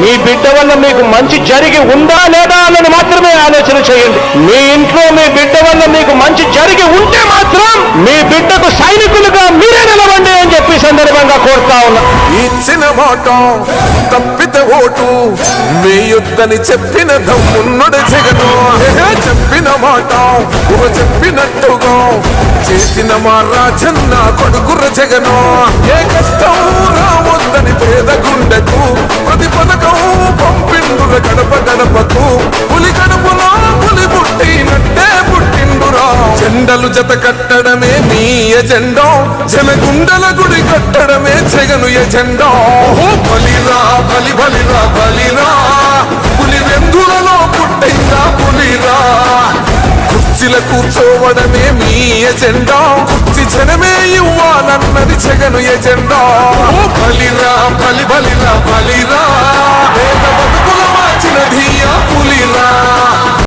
మీ బిడ్డ వల్ల మీకు మంచి జరిగి ఉందా లేదా అన్నది మాత్రమే ఆలోచన చేయండి. మీ ఇంట్లో మీ బిడ్డ వల్ల మీకు మంచి జరిగి ఉంటే మాత్రం మీ బిడ్డకు సైనికులుగా మీరే నిలవండి అని చెప్పి సందర్భంగా కోరుతా ఉన్నా. ఇచ్చిన మాట తప్పితే ఓటు వేయొద్దని చెప్పిన దమ్మున్నడు జగను. చెప్పిన మాట చెప్పినట్టుగా చేసిన మా రాజన్న కొడుకుర జగను. ఏ కష్టం రావద్దని పేద గుండెకు ప్రతి పథకం పంపిండుర గడప గడపకు. పులి గడపలో పులి పుట్టినట్టే పుట్టిండురా. జెండలు జత కట్టడమే మీ ఎజెండా, జనగుండల గుడి కట్టడమే జగను ఎజెండా. బలిరా బలి బలిరా బలిరా, పులి వెందులలో పుట్టిందా పులిరా. కుర్చీల కూర్చోవడమే మీ ఎజెండా, కుర్చీ జనమే ఇవ్వాలన్నది జగను ఎజెండా. బలిరా బలి బలిరా బలిరా.